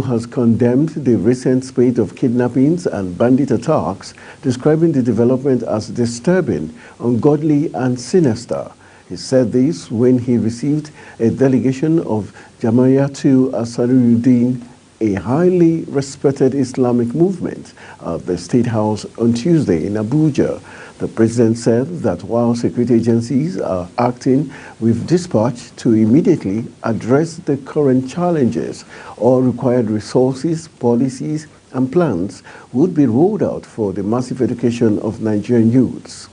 has condemned the recent spate of kidnappings and bandit attacks, describing the development as disturbing, ungodly and sinister. He said this when he received a delegation of Jama'atu Ansarud-Din, a highly respected Islamic movement, at the State House on Tuesday in Abuja. The president said that while security agencies are acting with dispatch to immediately address the current challenges, all required resources, policies, and plans would be rolled out for the massive education of Nigerian youths.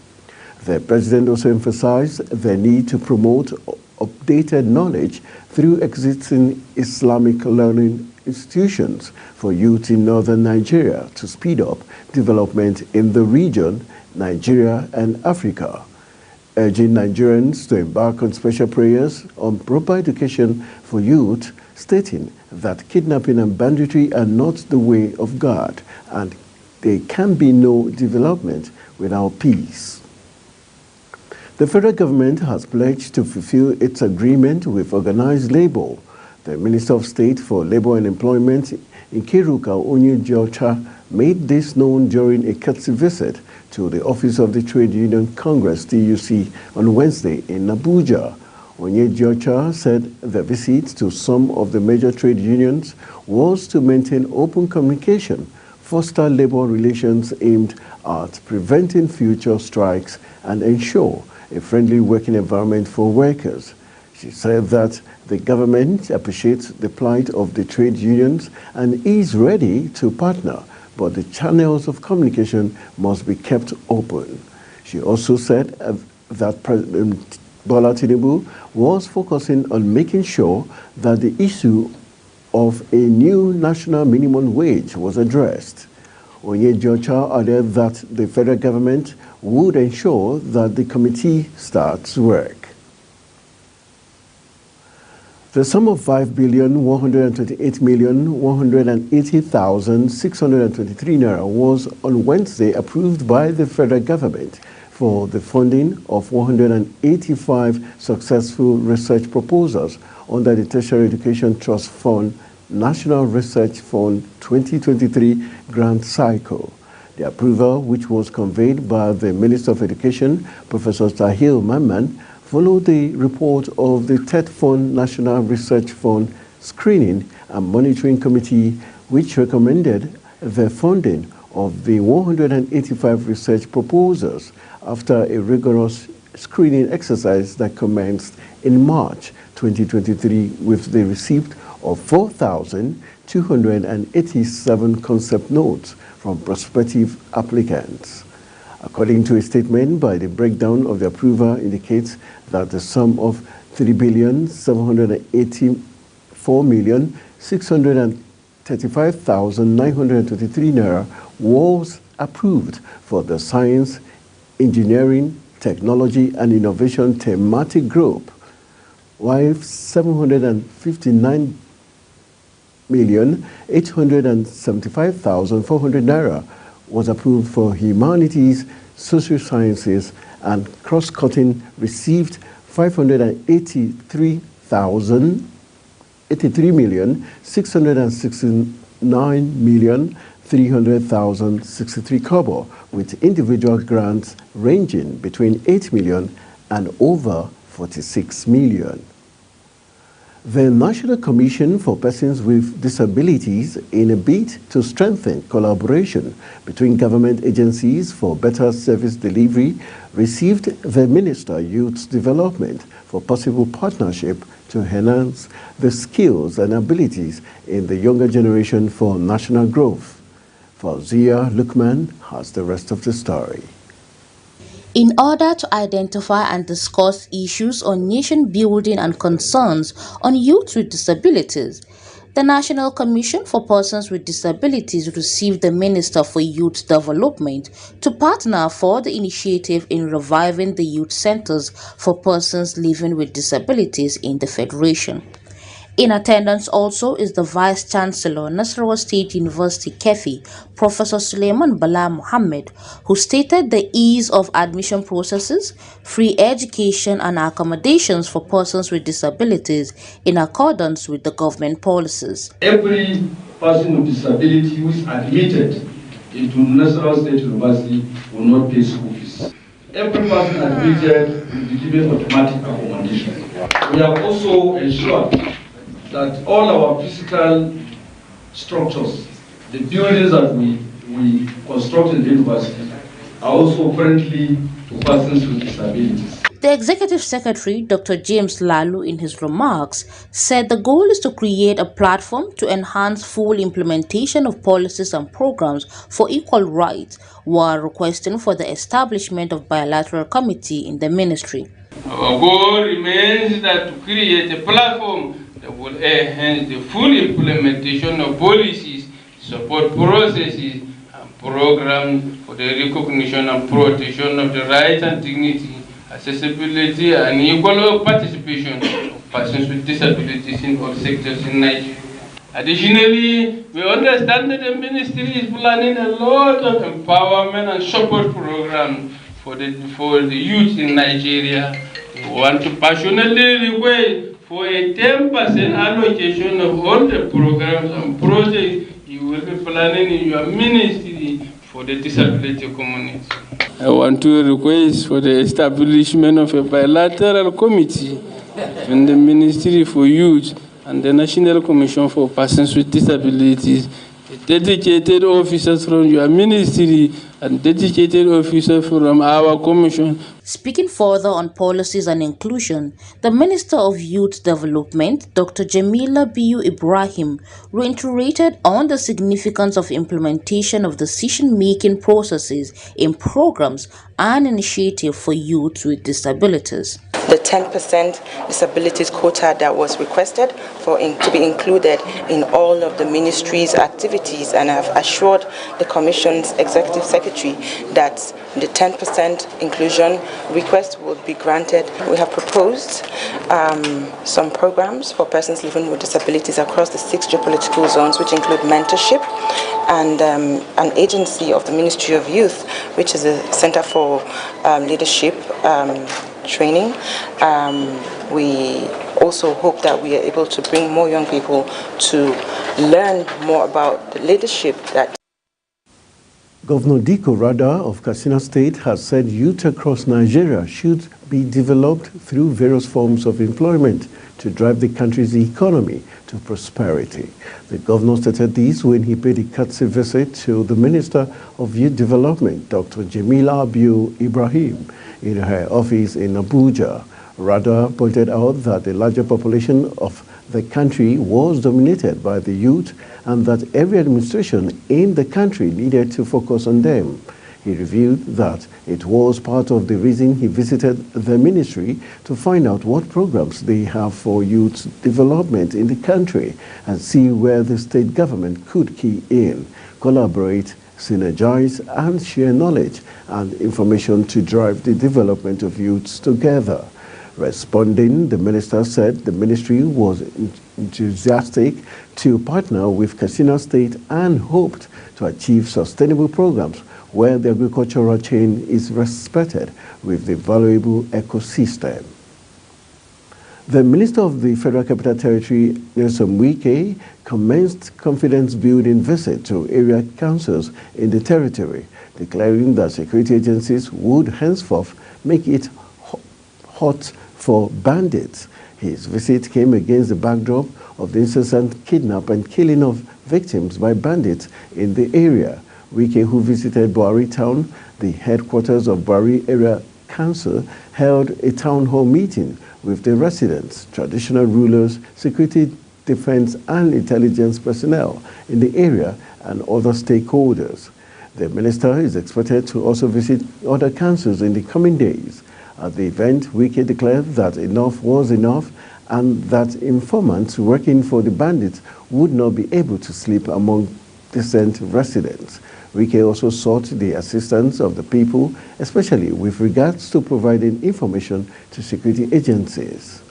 The president also emphasized the need to promote updated knowledge through existing Islamic learning institutions for youth in northern Nigeria to speed up development in the region, Nigeria and Africa, urging Nigerians to embark on special prayers on proper education for youth, stating that kidnapping and banditry are not the way of God and there can be no development without peace. The federal government has pledged to fulfill its agreement with organized labor. The Minister of State for Labor and Employment, Nkiruka Onyeji-Ocha, made this known during a courtesy visit to the office of the Trade Union Congress, TUC, on Wednesday in Abuja. Onyeji-Ocha said the visit to some of the major trade unions was to maintain open communication, foster labor relations aimed at preventing future strikes, and ensure a friendly working environment for workers. She said that the government appreciates the plight of the trade unions and is ready to partner, but the channels of communication must be kept open. She also said that President Bola Tinubu was focusing on making sure that the issue of a new national minimum wage was addressed. Onyeji-Ocha added that the federal government would ensure that the committee starts work. The sum of 5,128,180,623 naira was on Wednesday approved by the federal government for the funding of 185 successful research proposals under the Tertiary Education Trust Fund National Research Fund 2023 grant cycle. The approval, which was conveyed by the Minister of Education, Professor Tahir Mamman, followed the report of the TET Fund National Research Fund Screening and Monitoring Committee, which recommended the funding of the 185 research proposals after a rigorous screening exercise that commenced in March 2023 with the receipt of 4,287 concept notes from prospective applicants. According to a statement by the breakdown of the approval indicates that the sum of 3,784,635,923 naira was approved for the Science, Engineering, Technology and Innovation thematic group, while 759,875,400 naira was approved for humanities, social sciences, and cross-cutting received 83,669,300,063 kobo, with individual grants ranging between 8 million and over 46 million. The National Commission for Persons with Disabilities, in a bid to strengthen collaboration between government agencies for better service delivery, received the Minister of Youth Development for possible partnership to enhance the skills and abilities in the younger generation for national growth. Fauzia Lukman has the rest of the story. In order to identify and discuss issues on nation building and concerns on youth with disabilities, the National Commission for Persons with Disabilities received the Minister for Youth Development to partner for the initiative in reviving the youth centers for persons living with disabilities in the Federation. In attendance also is the Vice-Chancellor, Nasarawa State University, KEFI, Professor Suleiman Bala Mohammed, who stated the ease of admission processes, free education and accommodations for persons with disabilities in accordance with the government policies. Every person with disability who is admitted into Nasarawa State University will not pay school fees. Every person admitted will be given automatic accommodation. We have also ensured that all our physical structures, the buildings that we construct in the university, are also friendly to persons with disabilities. The Executive Secretary, Dr. James Lalu, in his remarks, said the goal is to create a platform to enhance full implementation of policies and programs for equal rights, while requesting for the establishment of bilateral committee in the ministry. Our goal remains that to create a platform that will enhance the full implementation of policies, support processes, and programs for the recognition and protection of the rights and dignity, accessibility, and equal participation of persons with disabilities in all sectors in Nigeria. Additionally, we understand that the ministry is planning a lot of empowerment and support programs for the youth in Nigeria. We want to passionately request for a 10% allocation of all the programs and projects you will be planning in your ministry for the disability community. I want to request for the establishment of a bilateral committee in the Ministry for Youth and the National Commission for Persons with Disabilities, dedicated officers from your ministry and dedicated officers from our commission. Speaking further on policies and inclusion, the Minister of Youth Development, Dr. Jamila Biu Ibrahim, reiterated on the significance of implementation of decision-making processes in programs and initiatives for youth with disabilities. The 10% disabilities quota that was requested to be included in all of the ministry's activities, and I've assured the Commission's Executive Secretary that the 10% inclusion request will be granted. We have proposed some programs for persons living with disabilities across the 6 geopolitical zones, which include mentorship and an agency of the Ministry of Youth, which is a Center for Leadership training. We also hope that we are able to bring more young people to learn more about the leadership that Governor Diko Rada of Katsina State has said youth across Nigeria should be developed through various forms of employment to drive the country's economy to prosperity. The governor stated this when he paid a courtesy visit to the Minister of Youth Development, Dr. Jamila Biu Ibrahim, in her office in Abuja. Rada pointed out that the larger population of the country was dominated by the youth and that every administration in the country needed to focus on them. He revealed that it was part of the reason he visited the ministry to find out what programs they have for youth development in the country and see where the state government could key in, collaborate, synergize, and share knowledge and information to drive the development of youths together. Responding, the minister said the ministry was enthusiastic to partner with Katsina State and hoped to achieve sustainable programs where the agricultural chain is respected with the valuable ecosystem. The Minister of the Federal Capital Territory, Nelson Wike, commenced confidence-building visit to area councils in the territory, declaring that security agencies would henceforth make it hot for bandits. His visit came against the backdrop of the incessant kidnap and killing of victims by bandits in the area. Wike, who visited Buhari Town, the headquarters of Buhari Area Council, held a town hall meeting with the residents, traditional rulers, security, defense, and intelligence personnel in the area and other stakeholders. The minister is expected to also visit other councils in the coming days. At the event, Wike declared that enough was enough and that informants working for the bandits would not be able to sleep among decent residents. Wike also sought the assistance of the people, especially with regards to providing information to security agencies.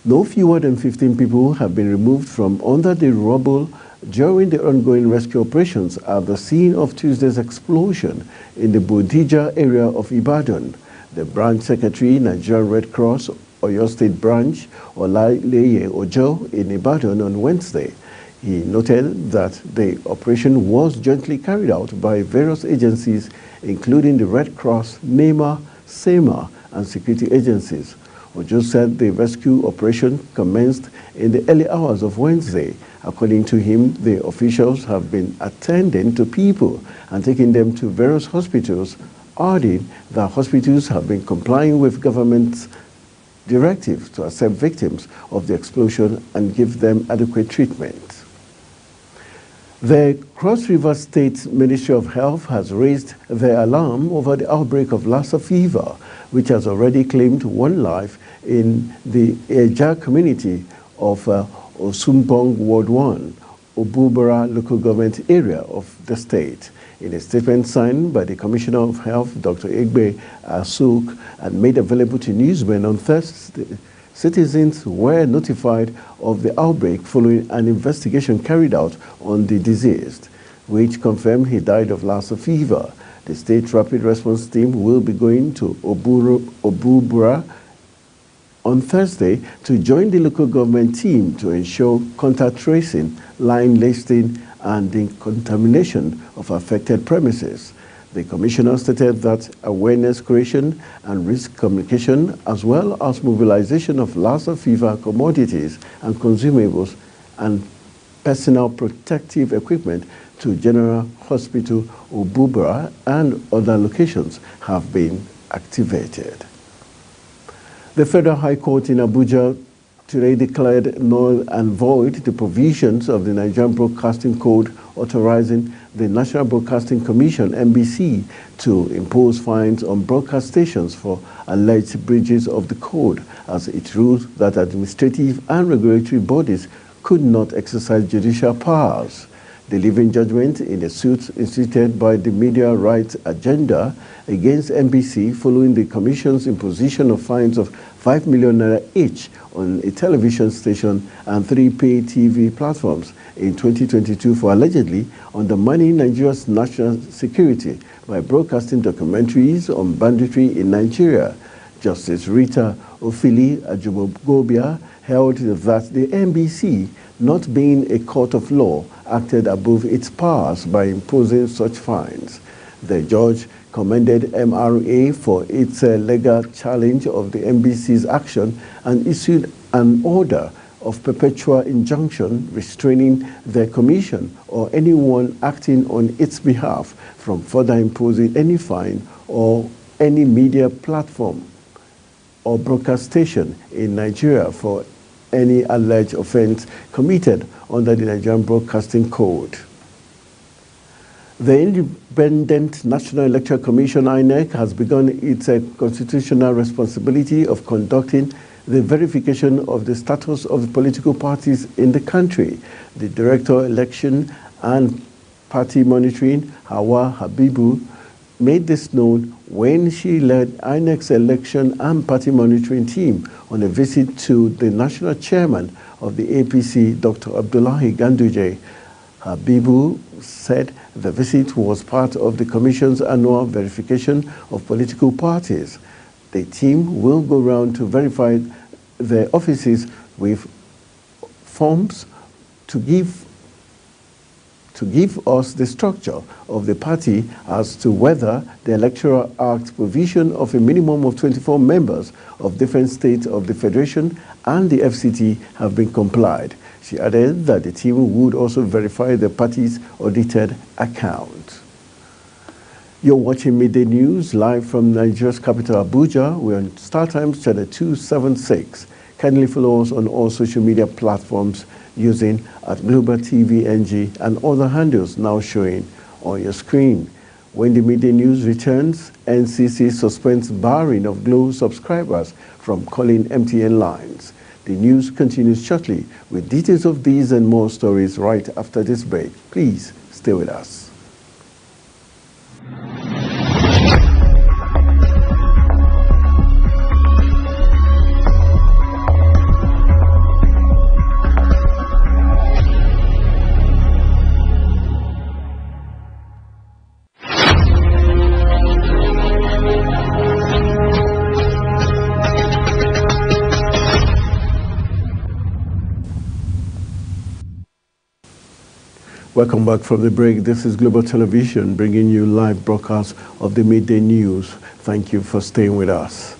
No fewer than 15 people have been removed from under the rubble during the ongoing rescue operations at the scene of Tuesday's explosion in the Bodija area of Ibadan. The branch secretary, Nigerian Red Cross, Oyo State Branch, Olaleye Ojo, in Ibadan on Wednesday. He noted that the operation was jointly carried out by various agencies, including the Red Cross, NEMA, SEMA, and security agencies. Ojo said the rescue operation commenced in the early hours of Wednesday. According to him, the officials have been attending to people and taking them to various hospitals, adding that hospitals have been complying with government's directive to accept victims of the explosion and give them adequate treatment. The Cross River State Ministry of Health has raised their alarm over the outbreak of Lassa fever, which has already claimed one life in the Eja community of Osumbong Ward 1, Obubara local government area of the state. In a statement signed by the Commissioner of Health, Dr. Egbe Asuk, and made available to newsmen on Thursday, citizens were notified of the outbreak following an investigation carried out on the deceased, which confirmed he died of Lassa fever. The state rapid response team will be going to Obubara on Thursday to join the local government team to ensure contact tracing, line listing, and decontamination of affected premises. The commissioner stated that awareness creation and risk communication, as well as mobilization of Lassa fever commodities and consumables and personal protective equipment to General Hospital Obubara and other locations have been activated. The Federal High Court in Abuja today declared null and void the provisions of the Nigerian Broadcasting Code authorizing the National Broadcasting Commission, NBC, to impose fines on broadcast stations for alleged breaches of the code, as it ruled that administrative and regulatory bodies could not exercise judicial powers. Delivering judgment in a suit instituted by the Media Rights Agenda against NBC following the Commission's imposition of fines of 5 million naira each on a television station and 3 pay TV platforms in 2022 for allegedly undermining Nigeria's national security by broadcasting documentaries on banditry in Nigeria. Justice Rita Ofili Ajubogobia held that the NBC, not being a court of law, acted above its powers by imposing such fines. The judge commended MRA for its legal challenge of the NBC's action and issued an order of perpetual injunction restraining the commission or anyone acting on its behalf from further imposing any fine or any media platform or broadcast station in Nigeria for any alleged offense committed under the Nigerian Broadcasting Code. The Independent National Electoral Commission, INEC, has begun its constitutional responsibility of conducting the verification of the status of the political parties in the country. The Director Election and Party Monitoring, Hawa Habibu, made this known when she led INEC's election and party monitoring team on a visit to the national chairman of the APC, Dr. Abdullahi Ganduje. Habibu said the visit was part of the Commission's annual verification of political parties. The team will go around to verify the offices with forms to give us the structure of the party as to whether the Electoral Act provision of a minimum of 24 members of different states of the Federation and the FCT have been complied. She added that the team would also verify the party's audited account. You're watching Midday News live from Nigeria's capital, Abuja. We're on StarTimes channel 276. Kindly follow us on all social media platforms using @Global TV NG and other handles now showing on your screen. When the Midday News returns, NCC suspends barring of Glo subscribers from calling MTN lines. The news continues shortly with details of these and more stories right after this break. Please stay with us. Welcome back from the break. This is Global Television bringing you live broadcasts of the midday news. Thank you for staying with us.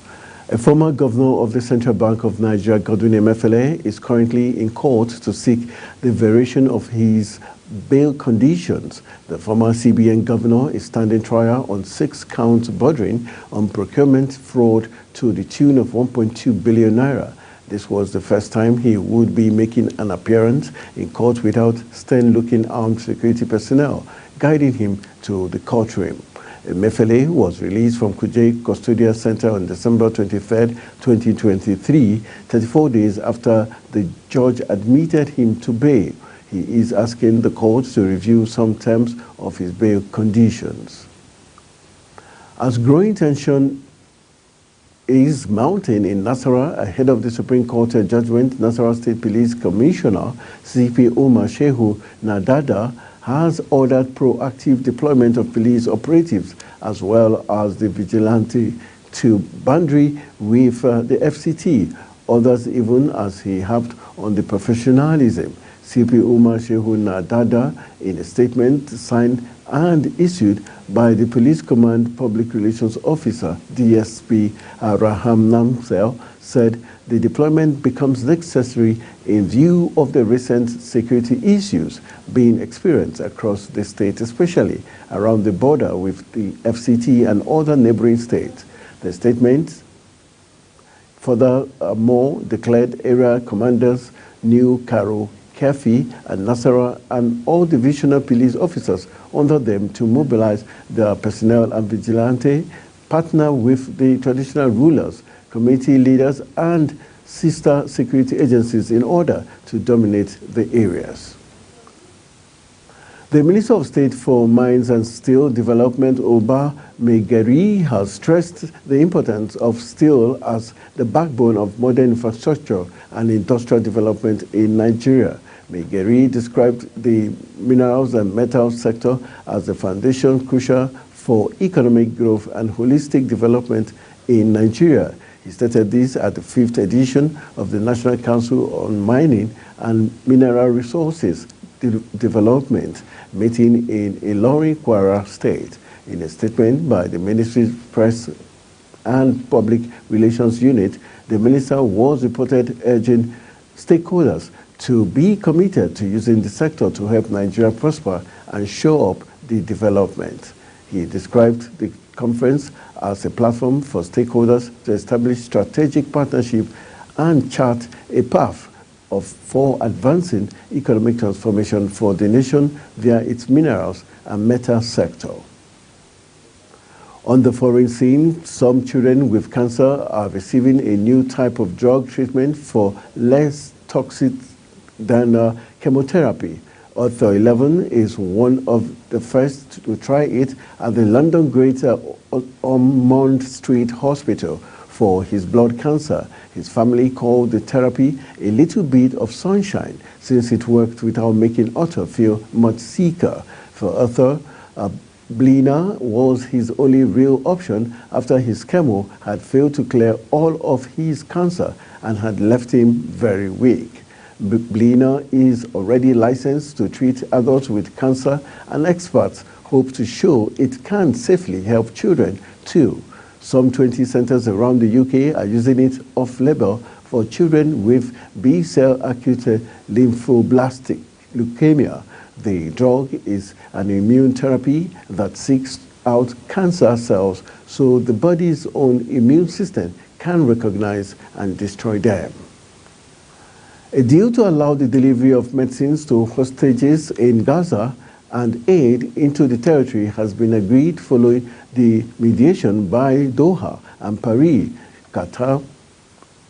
A former governor of the Central Bank of Nigeria, Godwin Emefiele, is currently in court to seek the variation of his bail conditions. The former CBN governor is standing trial on 6 counts bordering on procurement fraud to the tune of 1.2 billion naira. This was the first time he would be making an appearance in court without stern-looking armed security personnel guiding him to the courtroom. Emefiele was released from Kuje Custodial Center on December 23, 2023, 34 days after the judge admitted him to bail. He is asking the court to review some terms of his bail conditions. As growing tension is mounting in Nasarawa ahead of the Supreme Court judgment, Nasarawa State Police Commissioner CP Umar Shehu Nadada has ordered proactive deployment of police operatives as well as the vigilante to boundary with the FCT, others even as he harped on the professionalism. CP Umar Shehu Nadada, in a statement signed and issued by the Police Command Public Relations Officer, DSP Raham Namsel, said the deployment becomes necessary in view of the recent security issues being experienced across the state, especially around the border with the FCT and other neighboring states. The statement furthermore declared area commanders New Karo, Kefi, and Nasarawa and all divisional police officers under them to mobilize their personnel and vigilante, partner with the traditional rulers, community leaders, and sister security agencies in order to dominate the areas. The Minister of State for Mines and Steel Development, Oba Megari, has stressed the importance of steel as the backbone of modern infrastructure and industrial development in Nigeria. Megari described the minerals and metals sector as the foundation crucial for economic growth and holistic development in Nigeria. He stated this at the 5th edition of the National Council on Mining and Mineral Resources Development meeting in Ilorin, Kwara State. In a statement by the Ministry's Press and Public Relations Unit, the minister was reported urging stakeholders to be committed to using the sector to help Nigeria prosper and show up the development. He described the conference as a platform for stakeholders to establish strategic partnership and chart a path for advancing economic transformation for the nation via its minerals and metal sector. On the foreign scene, some children with cancer are receiving a new type of drug treatment for less toxic than chemotherapy. Author 11 is one of the first to try it at the London Greater Ormond Street Hospital for his blood cancer. His family called the therapy a little bit of sunshine since it worked without making Arthur feel much sicker. For Arthur, Blina was his only real option after his chemo had failed to clear all of his cancer and had left him very weak. Blina is already licensed to treat adults with cancer, and experts hope to show it can safely help children too. Some 20 centers around the UK are using it off-label for children with B-cell acute lymphoblastic leukemia. The drug is an immune therapy that seeks out cancer cells so the body's own immune system can recognize and destroy them. A deal to allow the delivery of medicines to hostages in Gaza and aid into the territory has been agreed following the mediation by Doha and Paris. Qatar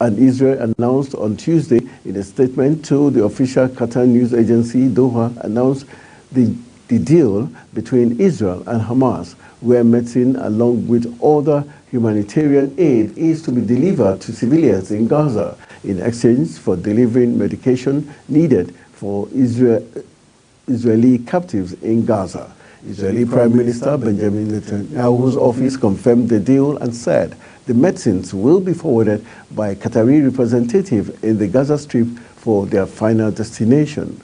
and Israel announced on Tuesday in a statement to the official Qatar news agency. Doha announced the deal between Israel and Hamas, where medicine along with other humanitarian aid is to be delivered to civilians in Gaza in exchange for delivering medication needed for Israeli captives in Gaza. Israeli Prime Minister Benjamin Netanyahu's office confirmed the deal and said the medicines will be forwarded by a Qatari representative in the Gaza Strip for their final destination.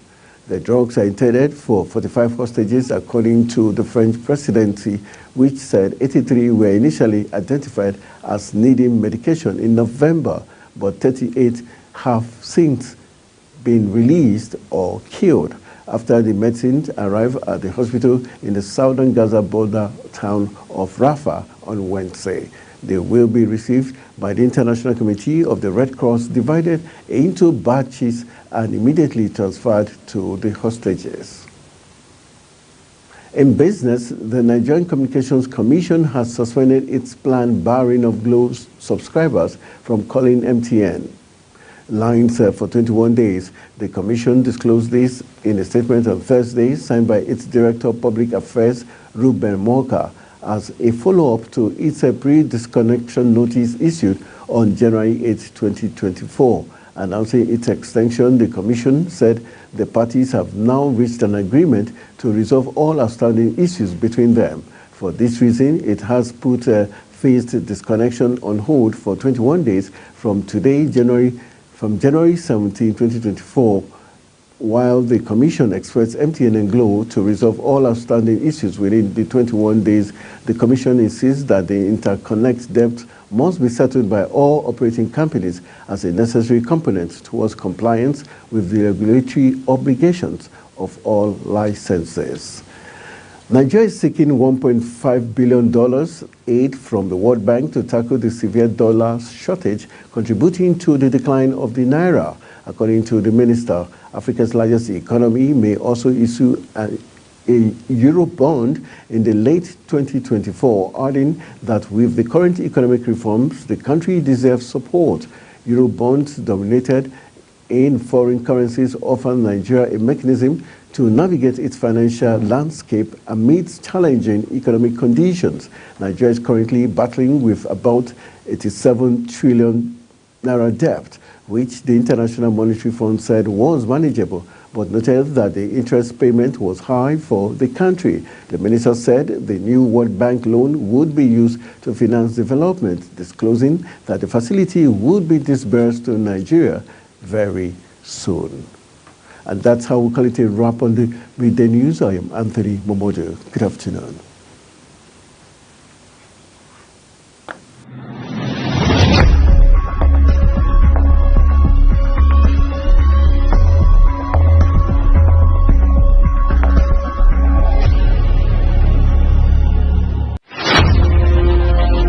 The drugs are intended for 45 hostages, according to the French presidency, which said 83 were initially identified as needing medication in November, but 38 have since been released or killed after the medicines arrived at the hospital in the southern Gaza border town of Rafah on Wednesday. They will be received by the International Committee of the Red Cross, divided into batches and immediately transferred to the hostages. In business, the Nigerian Communications Commission has suspended its planned barring of Glo subscribers from calling MTN lines for 21 days. The Commission disclosed this in a statement on Thursday, signed by its Director of Public Affairs, Ruben Moka, as a follow-up to its pre-disconnection notice issued on January 8, 2024. Announcing its extension, the Commission said the parties have now reached an agreement to resolve all outstanding issues between them. For this reason, it has put phased disconnection on hold for 21 days from January 17, 2024, while the Commission expects MTN and Glo to resolve all outstanding issues within the 21 days. The Commission insists that the interconnect debt must be settled by all operating companies as a necessary component towards compliance with the regulatory obligations of all licenses. Nigeria is seeking $1.5 billion aid from the World Bank to tackle the severe dollar shortage, contributing to the decline of the Naira. According to the minister, Africa's largest economy may also issue a Euro bond in the late 2024, adding that with the current economic reforms, the country deserves support. Euro bonds dominated in foreign currencies offer Nigeria a mechanism to navigate its financial landscape amidst challenging economic conditions. Nigeria is currently battling with about 87 trillion naira debt, which the International Monetary Fund said was manageable, but noted that the interest payment was high for the country. The minister said the new World Bank loan would be used to finance development, disclosing that the facility would be disbursed to Nigeria very soon. And that's how we call it a wrap on the midday news. I am Anthony Momodu. Good afternoon.